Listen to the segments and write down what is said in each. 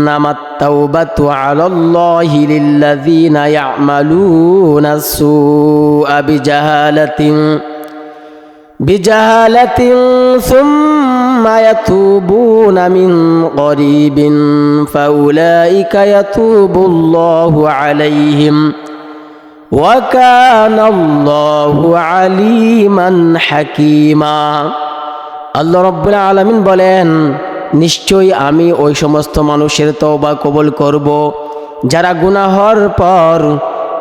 ইন্নামাত তাওবাতু আলাল্লাহি লিল্লাযীনা ইয়া'মালুনাস সুআ বিজাহালাতিন সুম্মা ইয়াতুবুনা মিন করিবিন ফাউলাইকা ইয়াতুবুল্লাহু আলাইহিম ওয়া কানাল্লাহু আলিমান হাকীমা। আল্লাহ রাব্বুল আলামিন বলেন, নিশ্চয়ই আমি ওই সমস্ত মানুষের তওবা কবুল করব যারা গুনাহর পর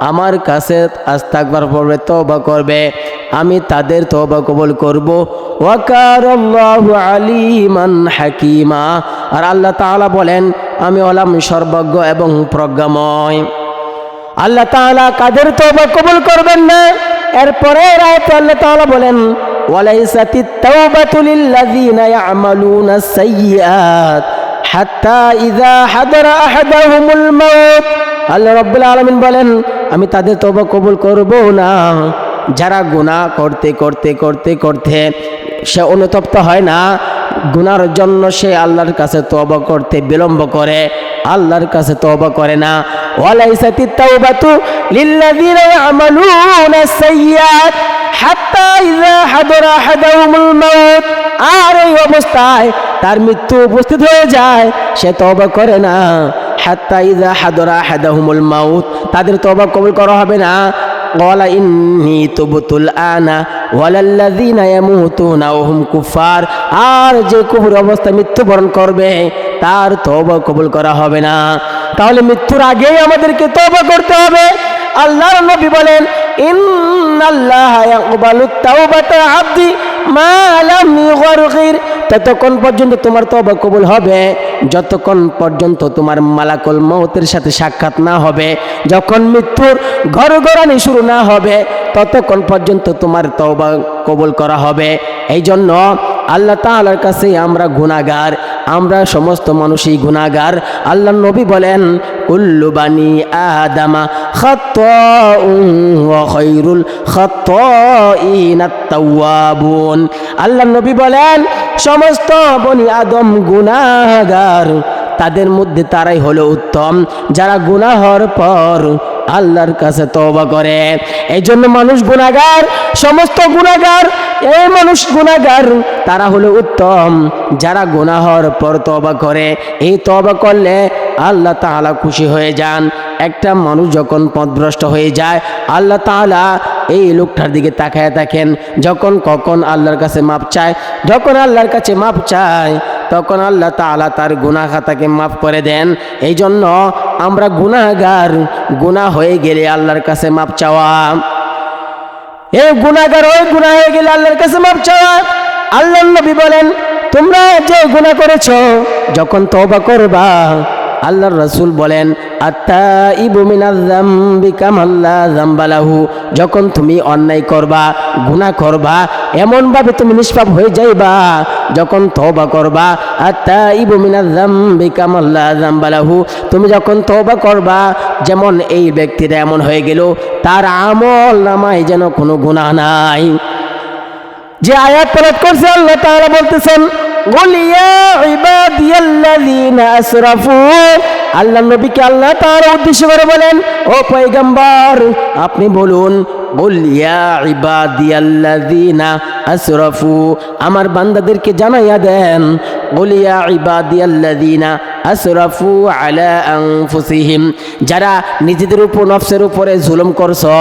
আমার কাছে ইস্তিগফার পড়বে, তওবা করবে, আমি তাদের তওবা কবুল করব। ওয়া কানাল্লাহু আলিমান হাকীমা। আর আল্লাহ তাআলা বলেন, আমি হলাম সর্বজ্ঞ এবং প্রজ্ঞাময়। আল্লাহ তাআলা কাদের তওবা কবুল করবেন না? এরপরে আয়াতে আল্লাহ তাআলা বলেন, ওয়ালাইসাতিত তাওবাতু লিল্লাযীনা ইয়া'মালুনাস সাইয়্যাত হাত্তা ইযা হাদারা আহাদাহুমুল মাউত। আল্লাহ রাব্বুল আলামিন বলেন, আমি তাদের তওবা কবুল করব না যারা গুনাহ করতে করতে করতে করতে সে অনুতপ্ত হয় না, গুনার জন্য সে আল্লাহর কাছে তওবা করতে বিলম্ব করে, আল্লাহর কাছে তওবা করে না। ওয়ালাইসাতিত তাওবাতু লিল্লাযীনা ইয়া'মালুনাস সাইয়্যাত হাত্তা ইযা হাদারা আহাদাহুমুল মাউত। আর এই অবস্থায় তার মৃত্যু উপস্থিত হয়ে যায়, সে তওবা করে না। হাত্তা ইযা হাদারা আহাদাহুমুল মাউত, তাদের তওবা কবুল করা হবে না। ক্বালা ইন্নী তুবতুল আনা ওয়ালাল্লাযীনা ইয়ামুতুনা ওয়া হুম কুফার। আর যে কুফর অবস্থায় মৃত্যুবরণ করবে তার তওবা কবুল করা হবে না। তাহলে মৃত্যুর আগেই আমাদেরকে তওবা করতে হবে। আল্লাহর নবী বলেন, ইন্নাল্লাহা ইয়াকবালুত তাওবাতা আবদি মা লাম ইগরগির। ততক্ষণ পর্যন্ত তোমার তওবা কবুল হবে যতক্ষণ পর্যন্ত তোমার মালাকুল মউতের সাথে সাক্ষাৎ না হবে, যখন মৃত্যুর ঘরঘরানি শুরু না হবে ততক্ষণ পর্যন্ত তোমার তওবা কবুল করা হবে। এই জন্য আল্লাহ তাআলার কাছে আমরা গুনাহগার, আমরা সমস্ত মানুষই গুনাহগার। আল্লাহর নবী বলেন, কুল্লু বানি আদামা খাত্তাউন ওয়া খায়রুল খাত্তাইনাত তাওয়াবুন। আল্লাহর নবী বলেন, সমস্ত বনি আদম গুনাহগার, তাদের মধ্যে তারাই হলো উত্তম যারা গুনাহর পর আল্লাহর কাছে তওবা করে। এই জন্য মানুষ গুনাহগার, সমস্ত গুনাহগার, এই মানুষ গুনাহগার তারা হলো উত্তম যারা গুনাহর পর তওবা করে। এই তওবা করলে আল্লাহ তাআলা খুশি হয়ে যান। একটা মানুষ যখন পথভ্রষ্ট হয়ে যায়, আল্লাহ তাআলা এই লোকটার দিকে তাকায় থাকেন, যখন কখন আল্লাহর কাছে মাপ চায়, যখন আল্লাহর কাছে মাপ চায় তখন আল্লাহ তাআলা তার গুনাহ খাতাকে মাফ করে দেন। এই জন্য আমরা গুনাহগার, গুনাহ হয়ে গেলে আল্লাহর কাছে মাপ চাওয়া, এই গুনাহগার ওই গুনাহ হয়ে গেলে আল্লাহর কাছে মাপ চাওয়া। আল্লাহর নবী বলেন, তোমরা যে গুনাহ করেছো যখন তওবা করবা, আল্লাহর রাসূল বলেন, আত্তাইবু মিনাজ যামবি কামান লা যামবা লাহু। যখন তুমি অন্যায় করবা, গুনাহ করবা, এমনভাবে তুমি নিষ্পাপ হয়ে যাইবা যখন তওবা করবা। আত্তাইবু মিনাজ যামবি কামান লা যামবা লাহু, তুমি যখন তওবা করবা যেমন এই ব্যক্তিটা এমন হয়ে গেল তার আমল নামায় যেন কোনো গুনাহ নাই। যে আয়াত তেলাওয়াত করছে আল্লাহ তাআলা বলতেছেন, কুল ইয়া ইবাদিয়াল্লাযীনা আসরাফু। আল্লাহ নবীকে আল্লাহ তাআলা উদ্দেশ্য করে বলেন, ও পয়গম্বর আপনি বলুন, কুল ইয়া ইবাদিয়াল্লাযীনা আসরাফু, আমার বান্দাদেরকে জানাইয়া দেন, কুল ইয়া ইবাদিয়াল্লাযীনা আসরাফু আলা আনফুসিহিম, যারা নিজেদের উপর নফসের উপরে জুলুম করছো,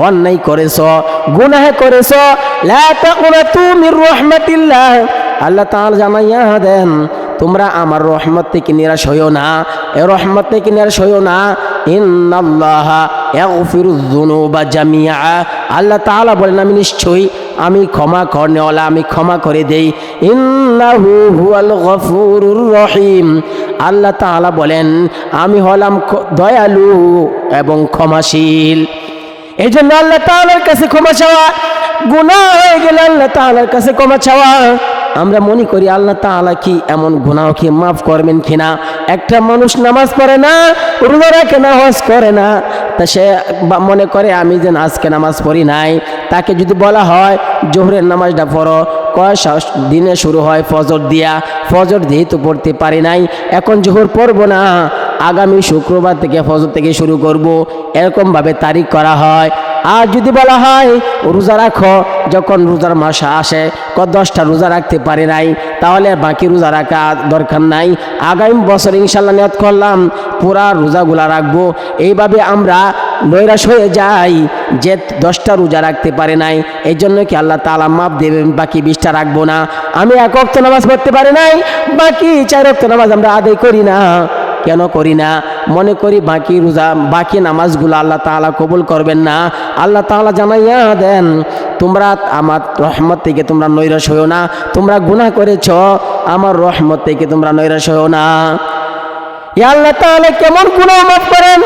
অন্যায় করেছো, গুনাহ করেছো, লা তাকুনাতু মির রাহমাতিল্লাহ। আল্লাহ তাআলা জানাইয়া দেন, তোমরা আমার রহমত থেকে নিরাশ হইও না, এ রহমত থেকে নিরাশ হইও না। ইন্নাল্লাহা ইয়াগফিরুয যুনুবা জামিআ। আল্লাহ তাআলা বলেন, আমি নিশ্চয়ই আমি ক্ষমা করনেওয়ালা, আমি ক্ষমা করে দেই। ইন্নাহু হুয়াল গফুরুর রহিম। আল্লাহ তাআলা বলেন, আমি হলাম দয়ালু এবং ক্ষমাশীল। এই জন্য আল্লাহ তাআলার কাছে ক্ষমা চাওয়া, গুনাহ হয়ে গেলে আল্লাহ তাআলার কাছে ক্ষমা চাওয়া। আমরা মনে করি আল্লাহ তাআলা কি এমন গুনাহ কি মাফ করবেন কিনা? একটা মানুষ নামাজ পড়ে না, রোজা রাখে না, হজ করে না, তা সে মনে করে আমি যেন আজকে নামাজ পড়ি নাই। তাকে যদি বলা হয় জোহরের নামাজটা পড়ো, কয় দিনে শুরু হয় ফজর দিয়া, ফজর যেহেতু পড়তে পারি নাই এখন জোহর পড়বো না, আগামী শুক্রবার থেকে ফজর থেকে শুরু করব, এরকমভাবে তারিখ করা হয়। আর যদি বলা হয় রোজা রাখো, যখন রোজার মাস আসে 10টা রোজা রাখতে পারি নাই, তাহলে বাকি রোজা রাখা দরকার নাই, আগামী বছর ইনশাল্লাহ নিয়ত করলাম পুরা রোজাগুলা রাখবো। এইভাবে আমরা নৈরাশ হয়ে যাই যে 10টা রোজা রাখতে পারে নাই, এই জন্য কি আল্লাহ তাআলা মাপ দেবেন, বাকি 20টা রাখবো না। আমি 1 ওয়াক্ত নামাজ পড়তে পারি নাই, বাকি 4 ওয়াক্ত নামাজ আমরা আদায় করি না। কেন করি না? মনে করি বাকি রোজা বাকি নামাজগুলো আল্লাহ তাআলা কবুল করবেন না। আল্লাহ তাআলা জানাইয়া দেন তোমরা আমার রহমত থেকে তোমরা নৈরাশ হও না, তোমরা গুনাহ করেছ, আমার রহমত থেকে তোমরা নৈরাশ হও না। ইয়া আল্লাহ তাআলা কেমন গুনাহ মাফ করেন।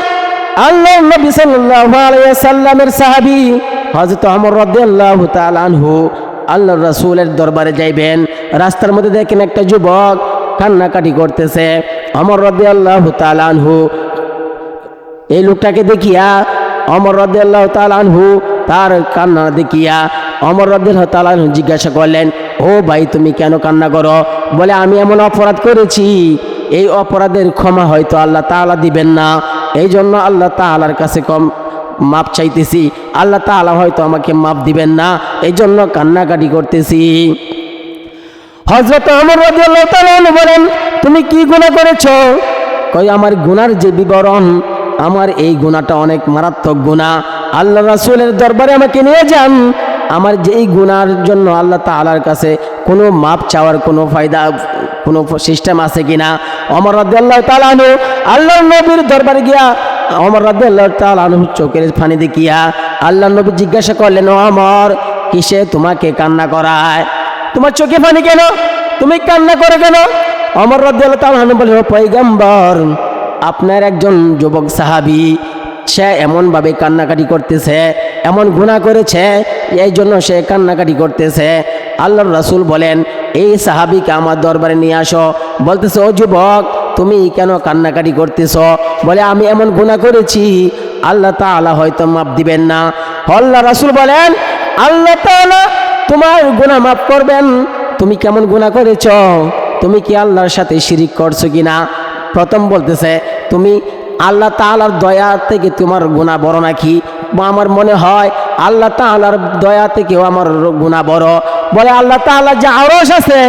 আল্লাহ নবী সাল্লাল্লাহু আলাইহি ওয়াসাল্লামের সাহাবী হযরত ওমর রাদিয়াল্লাহু তাআলা আনহু আল্লাহর রাসূলের দরবারে যাইবেন, রাস্তার মধ্যে দেখেন একটা যুবক কান্নাকাটি করতেছে। ওমর রাদিয়াল্লাহু তাআলা আনহু এই লোকটাকে দেখিয়া ওমর রাদিয়াল্লাহু তাআলা আনহু তার কান্না দেখিয়া ওমর রাদিয়াল্লাহু তাআলা আনহু জিজ্ঞাসা করলেন, ও ভাই তুমি কেন কান্না করো? বলে আমি এমন অপরাধ করেছি, এই অপরাধের ক্ষমা হয়তো আল্লাহ তাআলা দিবেন না, এই জন্য আল্লাহ তাআলার কাছে মাপ চাইতেছি, আল্লাহ তাআলা হয়তো আমাকে মাপ দিবেন না, এই জন্য কান্নাকাটি করতেছি। হযরত ওমর রাদিয়াল্লাহু তাআলা বলেন, তুমি কি গুনাহ করেছো? কই আমার গুনার যে বিবরণ, আমার এই গুনাহটা অনেক মারাত্মক গুনাহ, আল্লাহ রাসূলের দরবারে আমাকে নিয়ে যান, আমার যেই গুনার জন্য আল্লাহ তাআলার কাছে কোনো মাপ চাওয়ার কোনো ফায়দা কোনো সিস্টেম আছে কিনা। ওমর রাদিয়াল্লাহু তাআলা আনহু আল্লাহর নবীর দরবারে গিয়া ওমর রাদিয়াল্লাহু তাআলা আনহু চোখের পানি দেখিয়া আল্লাহর নবী জিজ্ঞাসা করলেন, ও ওমর কিসে তোমাকে কান্না করায়? তোমার চোখে পানি কেন? তুমি কান্না করে কেন? ওমর রাদিয়াল্লাহু তাআলা আনহু বললেন, পয়গম্বর আপনার একজন যুবক সাহাবী, সে এমনভাবে কান্নাকাটি করতেছে, এমন গুনাহ করেছে, এই জন্য সে কান্নাকাটি করতেছে। আল্লাহর রাসূল বলেন, এই সাহাবীকে আমার দরবারে নিয়ে আসো। বলতেছে, ও যুবক তুমি কেন কান্নাকাটি করতেছ? বলে আমি এমন গুনাহ করেছি, আল্লাহ তাআলা হয়তো মাপ দিবেন না। আল্লাহ রাসূল বলেন, আল্লাহ তাআলা তোমার গুনাহ মাফ করবেন। তুমি কেমন গুনাহ করেছ? তুমি কি আল্লাহর সাথে শিরিক করছো কিনা? প্রথম বলতেছে, তুমি আল্লাহ তাআলার দয়া থেকে তোমার গুনাহ বড় নাকি? আমার মনে হয় আল্লাহ তাআলার দয়া থেকেও আমার গুনাহ বড়। বলে আল্লাহ তাআলা যে আরশ আছে,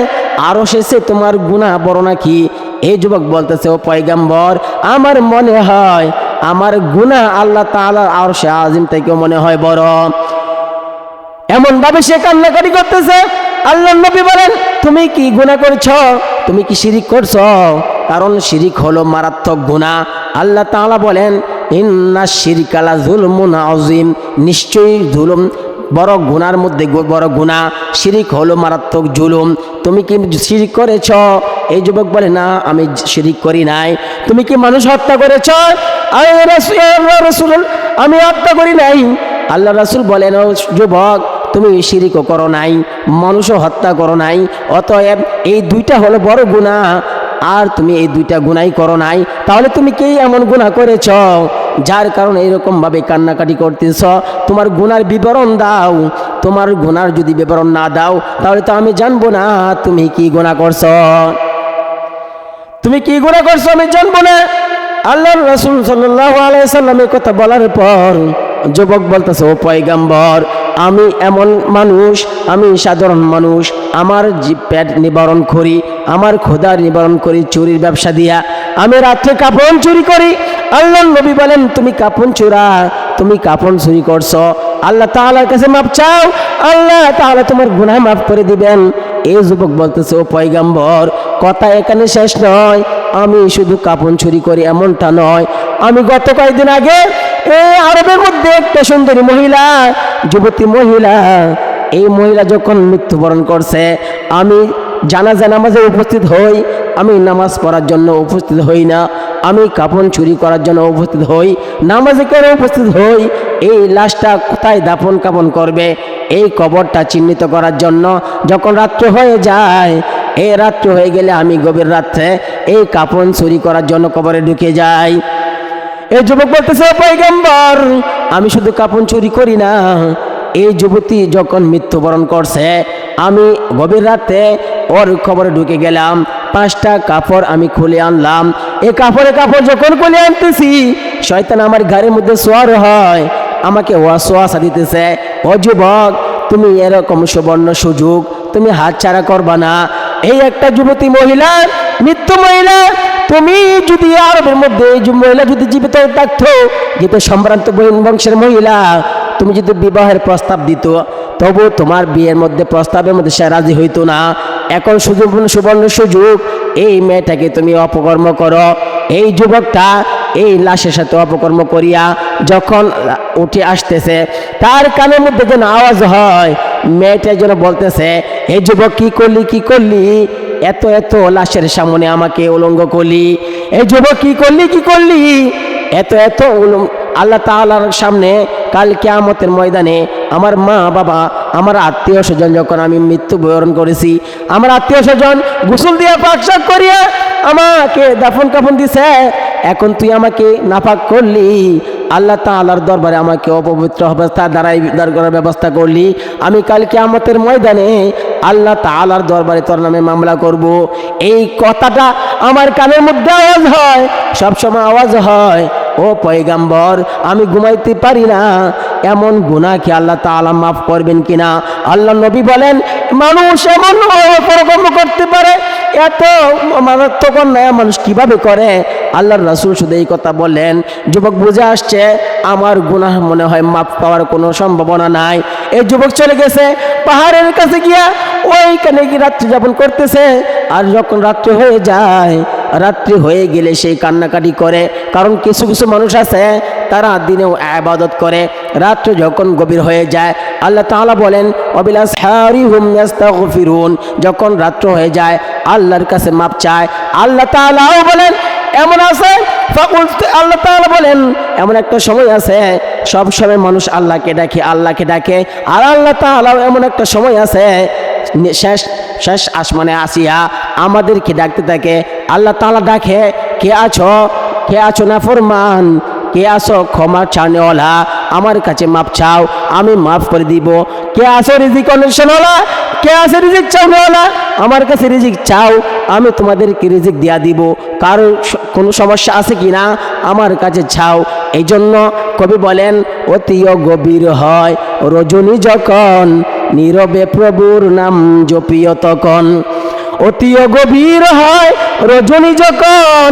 আরশ এসে তোমার গুনাহ বড় নাকি? এই যুবক বলতেছে, ও পয়গম্বর আমার মনে হয় আমার গুনাহ আল্লাহ তাআলার আরশে আজিম থেকেও মনে হয় বড়। এমন ভাবে সে কান্নাকাটি করতেছে। আল্লাহর নবী বলেন, তুমি কি গুনাহ করছো? তুমি কি শিরিক করছো? কারণ শিরিক হলো মারাত্মক গুনাহ। আল্লাহ তাআলা বলেন, ইন্নাশ শিরকা লা যুলমুন আযীম, নিশ্চয়ই জুলুম বড় গুনার মধ্যে বড় গুনাহ, শিরিক হলো মারাত্মক জুলুম। তুমি কি শিরিক করেছো? এই যুবক বলে, না আমি শিরিক করি নাই। তুমি কি মানুষ হত্যা করেছো? রাসূল আমি হত্যা করি নাই। আল্লাহ রাসূল বলেন, ও যুবক তুমি শিরিকও করো নাই, মানুষও হত্যা করো নাই, অতএব এই দুইটা হলো বড় গুনাহ, আর তুমি এই দুইটা গুনাহই করো নাই, তাহলে তুমি কি এমন গুনাহ করেছ যার কারণে এরকম ভাবে কান্নাকাটি করতেছ? তোমার গুনার বিবরণ দাও। তোমার গুনার যদি বিবরণ না দাও তাহলে তো আমি জানবো না তুমি কি গুনাহ করছো। তুমি কি গুনাহ করছো আমি জানবো না। আল্লাহর রাসূল সাল্লাল্লাহু আলাইহি সাল্লামের কথা বলার পর যুবক বলতেছে, ও পয়গম্বর আমি এমন মানুষ, আমি সাধারণ মানুষ, আমার পেট নিবারণ করি, আমার ক্ষুধার নিবারণ করি চুরির ব্যবসা দিয়া, আমি রাত্রে কাপড় চুরি করি। আল্লাহর নবী বলেন, তুমি কাপড় চোরা, তুমি কাপড় চুরি করছো, আল্লাহ তাআলার কাছে মাপ চাও, আল্লাহ তাআলা তোমার গুনাহ মাফ করে দিবেন। এই যুবক বলতেছে, ও পয়গম্বর কথা এখানে শেষ নয়, আমি শুধু কাপড় চুরি করি এমনটা নয়, আমি গত কয়েকদিন আগে এই আরবের মধ্যে একটা সুন্দরী মহিলা, যুবতী মহিলা, এই মহিলা যখন মৃত্যুবরণ করছে, আমি জানাজা নামাজে উপস্থিত হই, আমি নামাজ পড়ার জন্য উপস্থিত হই না, আমি কাপড় চুরি করার জন্য উপস্থিত হই, নামাজে কেন উপস্থিত হই? এই লাশটা কোথায় দাফন কাফন করবে, এই কবরটা চিহ্নিত করার জন্য। যখন রাত্র হয়ে যায়, এই রাত্র হয়ে গেলে আমি গভীর রাত্রে এই কাপড় চুরি করার জন্য কবরে ঢুকে যাই। এই যুবক বলতেছে, পয়গম্বর আমি শুধু কাপড় চুরি করি না, এই যুবতী যখন মৃত্যুবরণ করছে আমি গভীর রাতে ওর খবরে ঢুকে গেলাম, 5টা কাপড় আমি খুলে আনলাম। এই কাপড় যখন খুলে আনতেছি শয়তান আমার ঘরের মধ্যে সোয়ার হয়, আমাকে ওয়াসওয়াসা দিতেছে, ও যুবক তুমি এরকম সুবর্ণ সুযোগ তুমি হাতছাড়া করবা না। এই একটা যুবতী মহিলা, মৃত্যু মহিলা, তুমি যদি আরবের মধ্যে এই মহিলা যদি জীবিত থাকতো, যেহেতু সম্ভ্রান্ত বংশের মহিলা, তুমি যদি বিবাহের প্রস্তাব দিত তবু তোমার বিয়ের মধ্যে প্রস্তাবের মধ্যে সে রাজি হইতো না। এখন সুবর্ণ সুযোগ, এই মেয়েটাকে তুমি অপকর্ম করো। এই যুবকটা এই লাশের সাথে অপকর্ম করিয়া যখন উঠে আসতেছে তার কানের মধ্যে যেন আওয়াজ হয়, মেয়েটা যেন বলতেছে, এই যুবক কি করলি, এত লাশের সামনে আমাকে উলঙ্গ করলি, এই যুবক কি করলি এত আল্লাহ তাআলার সামনে কাল কিয়ামতের ময়দানে আমার মা বাবা আমার আত্মীয় স্বজন যখন আমি মৃত্যুবরণ করেছি, আমার আত্মীয় স্বজন গোসল দিয়া পাকশাক করিয়া আমাকে দাফন কাফন দিছে, এখন তুই আমাকে নাপাক করলি, আল্লাহ তাআলার দরবারে আমাকে অপবিত্র অবস্থা দাঁড় করার ব্যবস্থা করলি, আমি কাল কিয়ামতের ময়দানে আল্লাহ তাআলার দরবারে তোর নামে মামলা করব। এই কথাটা আমার কানের মধ্যে আওয়াজ হয়, সবসময় আওয়াজ হয়, ও পয়গম্বর আমি ঘুমাইতে পারি না, এমন গুনাহ কি আল্লাহ তাআলা মাফ করবেন কিনা? আল্লাহ নবী বলেন, মানুষ এমন অপকর্ম করতে পারে, এত মারাত্মক অন্যায় মানুষ কিভাবে করে? আল্লাহর রাসূল শুধু এই কথা বললেন, যুবক বুঝে আসছে আমার গুনাহ মনে হয় মাফ পাওয়ার কোনো সম্ভাবনা নাই। এই যুবক চলে গেছে পাহাড়ের কাছে গিয়া ওইখানে কি রাত্রি যাপন করতেছে। আর যখন রাত্রি হয়ে যায়, রাত্রি হয়ে গেলে সেই কান্নাকাটি করে, কারণ কিছু মানুষ আছে তারা দিনেও ইবাদত করে, রাত্রি যখন গভীর হয়ে যায় আল্লাহ তাআলা বলেন, ওয়াবিলাসহারি হুম ইস্তাগফিরুন, যখন রাত্রি হয়ে যায় আল্লাহর কাছে মাপ চায়। আল্লাহ তাআলাও বলেন এমন আছে, আল্লাহ তাআলা বলেন এমন একটা সময় আছে সব সময় মানুষ আল্লাহকে ডাকে, আর আল্লাহ তাআলাও এমন একটা সময় আছে শেষ আসমানে আসিয়া আমাদেরকে ডাকতে থাকে। আল্লাহ তাআলা ডাকে, কে আছো না ফরমান, কে আছো ক্ষমা চাওয়ালা, আমার কাছে মাপ চাও আমি মাফ করে দিব। কে আছো রিজিক অন্বেষণওয়ালা, কে আছে রিজিক চাওয়ালা, আমার কাছে রিজিক চাও আমি তোমাদেরকে রিজিক দিয়া দিব। কারো কোনো সমস্যা আছে কি না আমার কাছে চাও। এই জন্য কবি বলেন, অতিও গভীর হয় রজনী যখন, নীরবে প্রভুর নাম জপিও তখন। অতিও গভীর হয় রজনী যখন,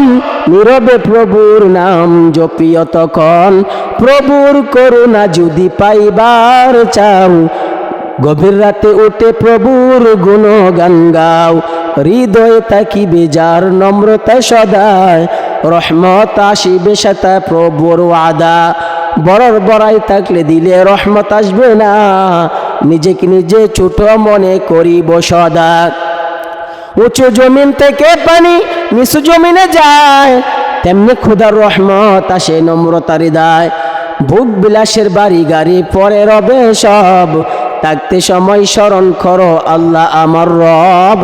নীরবে প্রভুর নাম জপিও তখন। প্রভুর করুণা যদি পাইবার চাও, গভীর রাতে উঠে প্রভুর গুণগান গাও। হৃদয়ে তাকিবে যার নম্রতা সদায়, রহমত আসিবে সাথে প্রভুর ওয়াদা। বড়াই থাকলে দিলে রহমত আসবে না, নিজেকে নিজে ছোট মনে করিব সদা। উঁচু জমিন থেকে পানি নিচু জমিনে যায়, তেমনি খোদার রহমত আসে নম্রতার হৃদয়। ভোগ বিলাসের বাড়ি গাড়ি পরে রবে সব, থাকতে সময় স্মরণ করো আল্লাহ আমার রব।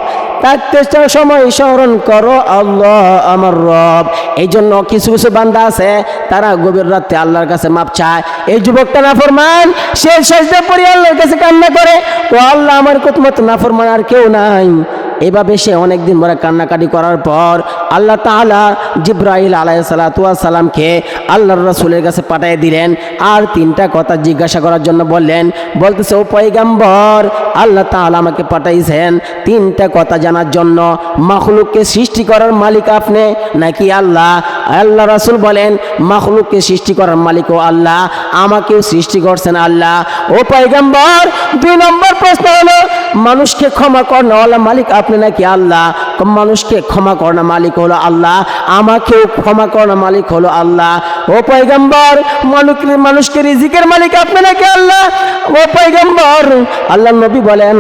থাকতে সময় স্মরণ করো আল্লাহ আমার রব। এই জন্য কিছু বান্দা আছে তারা গভীর রাতে আল্লাহর কাছে মাপ চায়। এই যুবকটা নাফরমান, সে সেজদা পড়ে আল্লাহর কাছে কান্না করে, ও আল্লাহ আমার মতো নাফরমান আর কেউ নাই। এভাবে সে অনেকদিন ধরে কান্নাকাটি করার পর আল্লাহ তাআলা জিবরাইল আলাইহিস সালাতু ওয়াস সালামকে আল্লাহর রাসূলের কাছে পাঠিয়ে দিলেন, আর 3টা কথা জিজ্ঞাসা করার জন্য বললেন। বলতেছে, ও পয়গম্বর আল্লাহ তাআলা আমাকে পাঠাইছেন 3টা কথা জানার জন্য। মাখলুককে সৃষ্টি করার মালিক আপনি নাকি আল্লাহ? আল্লাহ রাসূল বলেন, মাখলুককে সৃষ্টি করার মালিক ও আল্লাহ, আমাকেও সৃষ্টি করছেন আল্লাহ। ও পয়গম্বর 2 নম্বর প্রশ্ন হলো, মানুষকে ক্ষমা করার মালিক আপনি নাকি আল্লাহ? মানুষকে ক্ষমা করার মালিক হলো আল্লাহ, আমাকেও ক্ষমা করার মালিক হলো আল্লাহ। ও পয়গম্বর মানুষকে রিজিকের মালিক আপনি নাকি আল্লাহ? ও পয়গম্বর আল্লাহ নবী বলেন,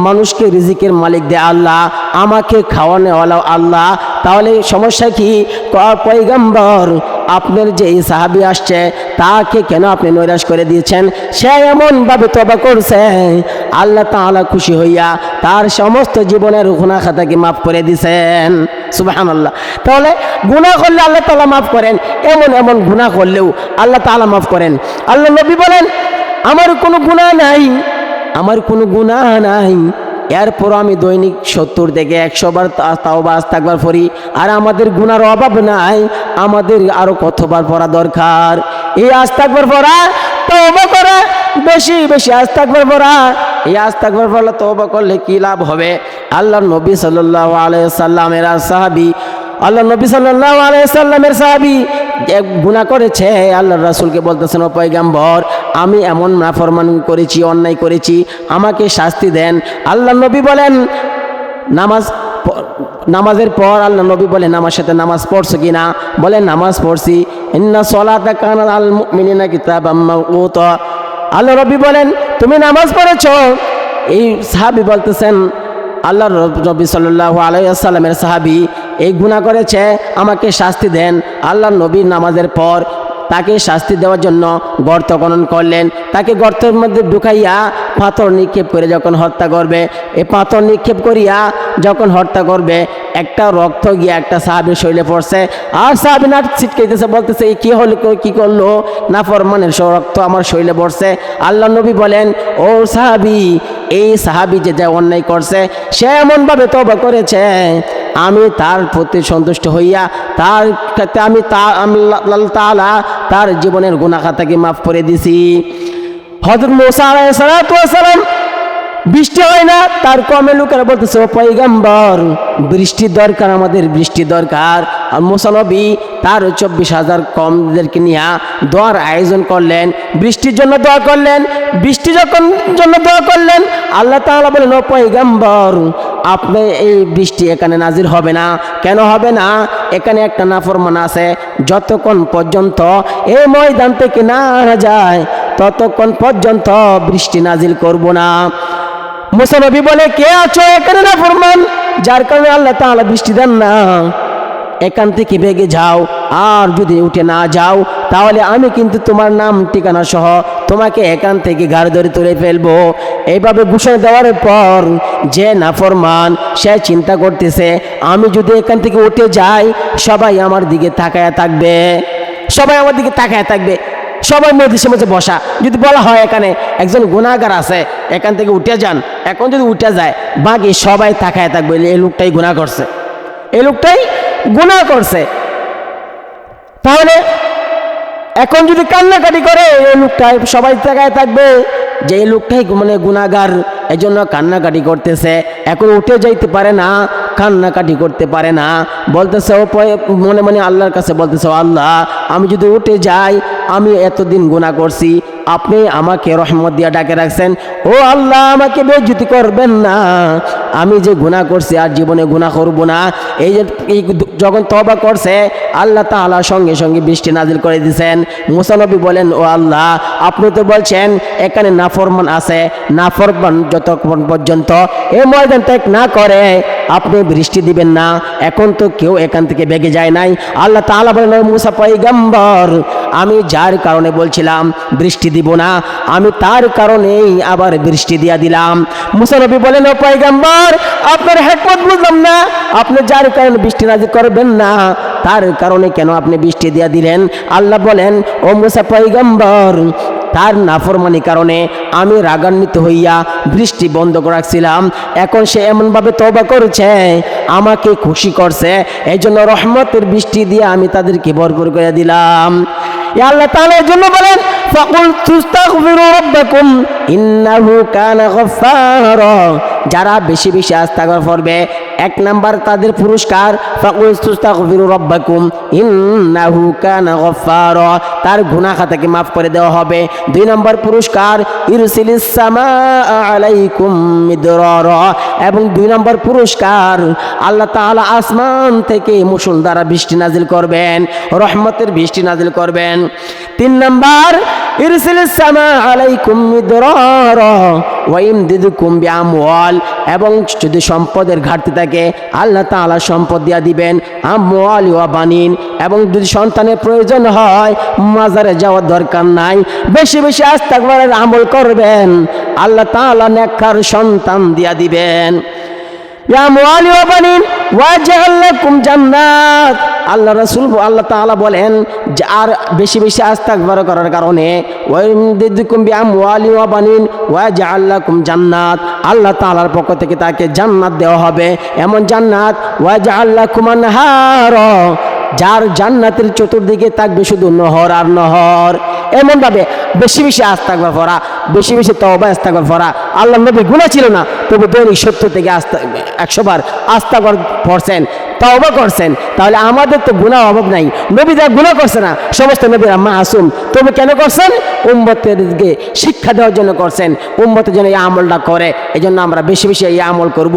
মানুষকে রিজিকের মালিক দে আল্লাহ, আমাকে খাওয়ানোওয়ালা আল্লাহ। তাহলে সমস্যা কি? পয়গম্বর আপনার যে এই সাহাবী আসছে তাকে কেন আপনি নৈরাশ করে দিয়েছেন? সে এমনভাবে তওবা করছে, আল্লাহ তাআলা খুশি হইয়া তার সমস্ত জীবনের গুনাহ খাতাকে মাফ করে দিয়েছেন। সুবহানাল্লাহ। তাহলে গুনাহ করলে আল্লাহ তাআলা মাফ করেন, এমন এমন গুনাহ করলেও আল্লাহ তাআলা মাফ করেন। আল্লাহ নবী বলেন, আমার কোনো গুনাহ নাই, আমার কোনো গুনাহ নাই, এরপর আমি দৈনিক 70 থেকে 100 বার তাওবা ইস্তিগফার করি। আর আমাদের গুনার অভাব নাই, আমাদের আরো কতবার পড়া দরকার? এই ইস্তিগফার পড়া, তওবা করা, বেশি বেশি ইস্তিগফার পড়া। এই ইস্তিগফার পড়লে তওবা করলে কি লাভ হবে? আল্লাহর নবী সাল্লাল্লাহু আলাইহি সাল্লামের সাহাবী, আল্লাহ নবী সাল্লাল্লাহু আলাইহি সাল্লামের সাহাবী এক গুনাহ করেছে, আল্লাহর রাসূলকে বলতেছেন, ও পয়গম্বর, আমি এমন নাফরমানি করেছি, অন্যায় করেছি, আমাকে শাস্তি দেন। আল্লাহ নবী বলেন, নামাজের পর আল্লাহ নবী বলেন, আমার সাথে নামাজ পড়ছো কিনা? বলেন, নামাজ পড়ছি। ইন্না সলাতা কানাত আলাল মুমিনিনা কিতাবাম মাওকুতা। আল্লাহ নবী বলেন, তুমি নামাজ পড়েছো? এই সাহাবী বলতেছেন, আল্লাহর নবী সাল্লাল্লাহু আলাইহি ওয়াসাল্লামের সাহাবী এই গুনাহ করেছে, আমাকে শাস্তি দেন। আল্লাহর নবী নামাজের পর তাকে শাস্তি দেওয়ার জন্য গর্ত খনন করলেন। তাকে গর্তের মধ্যে ঢুকাইয়া পাথর নিক্ষেপ করে যখন হত্যা করবে, এই পাথর নিক্ষেপ করিয়া যখন হত্যা করবে, একটা রক্ত গিয়ে একটা সাহাবীর শরীরে পড়ছে। আর সাহাবী না ছিটকাইতেছে, বলতেছে, এই কি হলো, কি করলো? নাফরমানের রক্ত আমার শরীরে পড়ছে। আল্লাহ নবী বলেন, ও সাহাবী, এই সাহাবী যে যা অন্যায় করছে, সে এমনভাবে তওবা করেছে, আমি তার প্রতি সন্তুষ্ট হইয়া তার আমি আল্লাহ তাআলা তার জীবনের গুনাহ খাতাকে মাফ করে দিছি। হযরত মুসা আলাইহিস সালাতু ওয়াস সালাম, বৃষ্টি হয় না, তার কমে লোকেরা বলতেছে, ও পয়গম্বর, বৃষ্টির দরকার, আমাদের বৃষ্টি দরকার। আর মুসা নবী তার 24,000 কমদেরকে নিয়ে দোয়ার আয়োজন করলেন, বৃষ্টির জন্য দোয়া করলেন। বৃষ্টি যখন জন্য দোয়া করলেন, আল্লাহ তাআলা বলেন, ও পয়গম্বর, আপনি এই বৃষ্টি এখানে নাজির হবে না। কেন হবে না? এখানে একটা নাফরমান আছে, যতক্ষণ পর্যন্ত এই ময়দান থেকে না আনা যায় ততক্ষণ পর্যন্ত বৃষ্টি নাজিল করব না। মুসা নবী বলে, কে আছো এখানে নাফরমান, যার কারণে আল্লাহ তাআলা বৃষ্টি দেন না? এখান থেকে ভেগে যাও, আর যদি উঠে না যাও তাহলে আমি কিন্তু তোমার নাম ঠিকানা সহ তোমাকে এখান থেকে ঘাড় ধরে তুলে ফেলবো। এইভাবে ঘোষণা দেওয়ার পর যে নাফরমান, সে চিন্তা করতেছে, আমি যদি এখান থেকে উঠে যাই সবাই আমার দিকে তাকায়া থাকবে, সবাই আমার দিকে তাকায়া থাকবে, সবাই মজলিসে মধ্যে বসা। যদি বলা হয় এখানে একজন গুনাহগার আছে, এখান থেকে উঠে যান, এখন যদি উঠে যায় বাকি সবাই তাকায় থাকবে, এই লোকটাই গুনাহ করছে, এই লোকটাই গুনাহ করছে। তাহলে এখন যদি কান্নাকাটি করে, এই লোকটাই সবাই তাকায় থাকবে যে এই লোকটাই মানে গুনাহগার, এই জন্য কান্নাকাটি করতেছে। এখন উঠে যাইতে পারে না, কান্নাকাটি করতে পারে না, বলতেছে, ও মনে মনে আল্লাহর কাছে বলতেছে, আল্লাহ, আমি যদি উঠে যাই, আমি এতদিন গুনাহ করছি, আপনি আমাকে রহমত দিয়া ডাকে রাখছেন, ও আল্লাহ, আমাকে বেইজ্জতি করবেন না, আমি যে গুনাহ করছি আর জীবনে গুনাহ করব না। এই যে যখন তওবা করছে, আল্লাহ তাআলা সঙ্গে সঙ্গে বৃষ্টি নাজিল করে দিয়েছেন। মুসা নবী বলেন, ও আল্লাহ, আপনি তো বলছেন এখানে নাফরমান আছে, নাফরমান যতক্ষণ পর্যন্ত এই ময়দান ত্যাগ না করে আপনি বৃষ্টি দিবেন না। এখন তো কেউ এখান থেকে বেগে যায় নাই। আল্লাহ তাআলা বলেন, ও মুসা পয়গম্বর, আমি যার কারণে বলছিলাম বৃষ্টি দিব না, আমি তার কারণেই আবার বৃষ্টি দিয়া দিলাম। মুসা নবী বলেন, ও পয়গম্বর, আপনার হিকমত বুঝলাম না, আপনি যার কারণে বৃষ্টি নাজিল করবেন না তার কারণে কেন আপনি বৃষ্টি দিয়া দিলেন? আল্লাহ বলেন, ও মুসা পয়গম্বর, তার নাফরমানি কারণে আমি রাগান্বিত হইয়া বৃষ্টি বন্ধ করে রাখছিলাম, এখন সে এমনভাবে তওবা করেছে, আমাকে খুশি করছে, এই জন্য রহমতের বৃষ্টি দিয়ে আমি তাদেরকে ভরপুর করে দিলাম। আল্লাহ তাআলা এর জন্য বলেন, ফাকুল তুস্তাগফিরু রাব্বাকুম ইন্নাহু কানা গফফারা। যারা বেশি বেশি ইস্তিগফার করবে, এক নাম্বার তাদের পুরস্কার, ফাকুল তুস্তাগফিরু রাব্বাকুম ইন্নাহু কানা গফফারা, তার গুনাহ খাতাকে মাফ করে দেওয়া হবে। দুই নাম্বার পুরস্কার, ইরসিলিস সামাআ আলাইকুম মিদরারা, এবং দুই নাম্বার পুরস্কার, আল্লাহ তাআলা আসমান থেকে মুষলধারে বৃষ্টি নাজিল করবেন, রহমতের বৃষ্টি নাজিল করবেন। তিন নাম্বার, ইরসিলিস সামাআ আলাইকুম মিদরারা ওয়া ইমদিদুকুম বিআমওয়াল, এবং যদি সম্পদের ঘাটতি থাকে আল্লাহ তাআলা সম্পদ দিয়া দিবেন, আমওয়াল ওয়া বানিন, এবং যদি সন্তানের প্রয়োজন হয় মাজারে যাওয়ার দরকার নাই, বেশি বেশি ইস্তিগফারের আমল করবেন, আল্লাহ তাআলা নেককার সন্তান দিয়া দিবেন। ইয়া মুআলি ওয়া বানিন ওয়াজআল লাকুম জান্নাত। আল্লাহ রাসূল আল্লাহ তাআলা বলেন যে আর বেশি বেশি ইস্তিগফার করার কারণে ওয়াইমদিদকুম বিআমওয়ালি ওয়া বানিন ওয়াজআল লাকুম জান্নাত, আল্লাহ তাআলার পক্ষ থেকে তাকে জান্নাত দেওয়া হবে, এমন জান্নাত ওয়াজআল লাকুম আনহার, যার জান্নাতের চতুর্দিকে থাকবে শুধু নহর আর নহর। এমনভাবে বেশি বেশি ইস্তিগফার করা, বেশি বেশি তওবা ইস্তিগফার করা। আল্লাহ নবী গুনাহ ছিল না, তবু দৈনিক 70 থেকে 100 বার ইস্তিগফার পড়ছেন, তওবা করছেন। তাহলে আমাদের তো গুনাহ অভাব নাই, নবীরা গুনাহ করছে না, সমস্ত নবীরা মাসুম, তবে কেন করছেন? উম্মতদেরকে শিক্ষা দেওয়ার জন্য করছেন, উম্মতের জন্য এই আমলটা করে। এই জন্য আমরা বেশি বেশি এই আমল করব,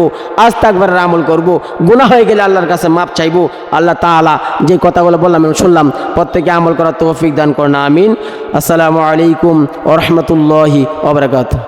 ইস্তিগফারের আমল করব। গুনাহ হয়ে গেলে আল্লাহর কাছে মাপ চাইবো। আল্লাহ তাআলা যে কথাগুলো বললাম এবং শুনলাম প্রত্যেকে আমল করার তৌফিক দান করুন, আমিন। আসসালামু আলাইকুম ওয়া রাহমাতুল্লাহি ওয়া বারাকাতুহু।